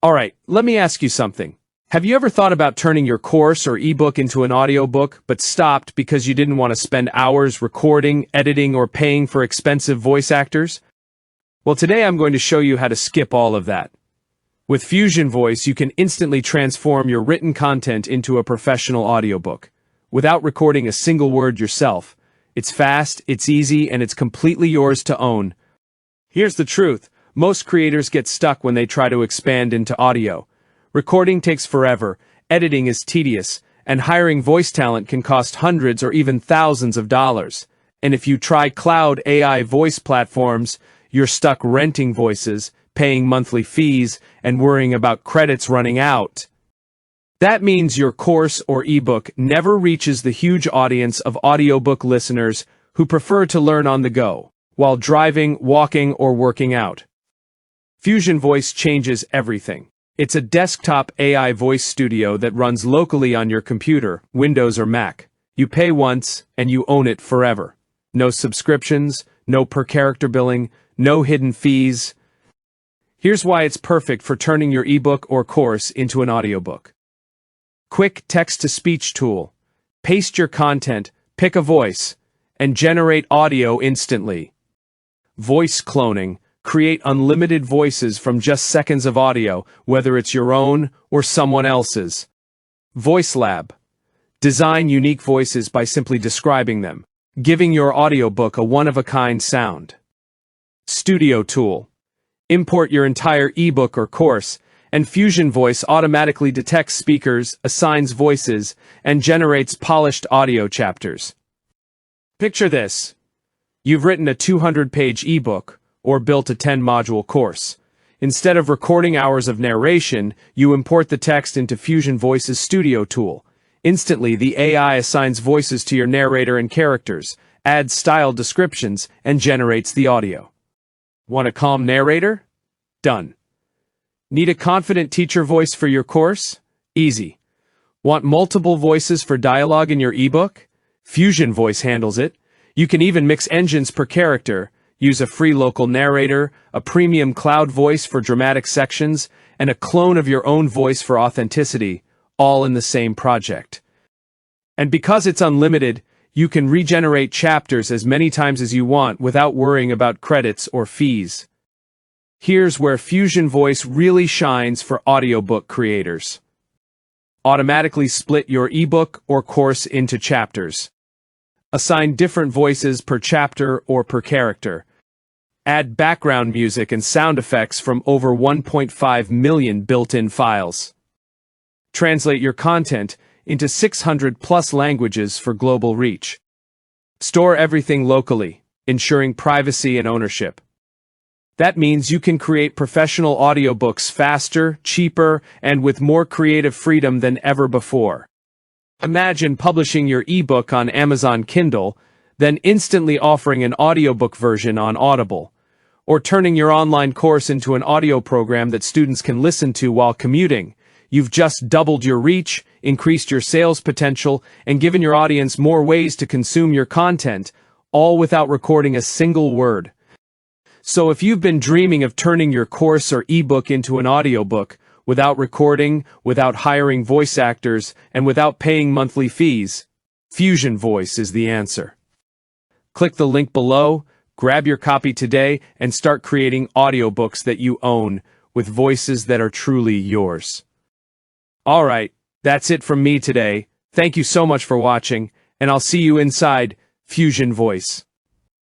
Alright, let me ask you something. Have you ever thought about turning your course or ebook into an audiobook, but stopped because you didn't want to spend hours recording, editing, or paying for expensive voice actors? Well, today I'm going to show you how to skip all of that. With FusionVoice, you can instantly transform your written content into a professional audiobook, without recording a single word yourself. It's fast, it's easy, and it's completely yours to own. Here's the truth. Most creators get stuck when they try to expand into audio. Recording takes forever, editing is tedious, and hiring voice talent can cost hundreds or even thousands of dollars. And if you try cloud AI voice platforms, you're stuck renting voices, paying monthly fees, and worrying about credits running out. That means your course or ebook never reaches the huge audience of audiobook listeners who prefer to learn on the go, while driving, walking, or working out. FusionVoice changes everything. It's a desktop AI voice studio that runs locally on your computer, Windows or Mac. You pay once, and you own it forever. No subscriptions, no per-character billing, no hidden fees. Here's why it's perfect for turning your ebook or course into an audiobook. Quick text-to-speech tool. Paste your content, pick a voice, and generate audio instantly. Voice cloning. Create unlimited voices from just seconds of audio, whether it's your own or someone else's. Voice Lab. Design unique voices by simply describing them, giving your audiobook a one-of-a-kind sound. Studio Tool. Import your entire ebook or course, and FusionVoice automatically detects speakers, assigns voices, and generates polished audio chapters. Picture this. You've written a 200-page ebook, or built a 10-module course. Instead of recording hours of narration, you import the text into FusionVoice's Studio tool. Instantly, the AI assigns voices to your narrator and characters, adds styled descriptions, and generates the audio. Want a calm narrator? Done. Need a confident teacher voice for your course? Easy. Want multiple voices for dialogue in your ebook? FusionVoice handles it. You can even mix engines per character, use a free local narrator, a premium cloud voice for dramatic sections, and a clone of your own voice for authenticity, all in the same project. And because it's unlimited, you can regenerate chapters as many times as you want without worrying about credits or fees. Here's where FusionVoice really shines for audiobook creators. Automatically split your ebook or course into chapters. Assign different voices per chapter or per character. Add background music and sound effects from over 1.5 million built-in files. Translate your content into 600+ languages for global reach. Store everything locally, ensuring privacy and ownership. That means you can create professional audiobooks faster, cheaper, and with more creative freedom than ever before. Imagine publishing your ebook on Amazon Kindle, then instantly offering an audiobook version on Audible, or turning your online course into an audio program that students can listen to while commuting. You've just doubled your reach, increased your sales potential, and given your audience more ways to consume your content, all without recording a single word. So if you've been dreaming of turning your course or ebook into an audiobook, without recording, without hiring voice actors, and without paying monthly fees, FusionVoice is the answer. Click the link below, grab your copy today, and start creating audiobooks that you own, with voices that are truly yours. Alright, that's it from me today. Thank you so much for watching, and I'll see you inside FusionVoice.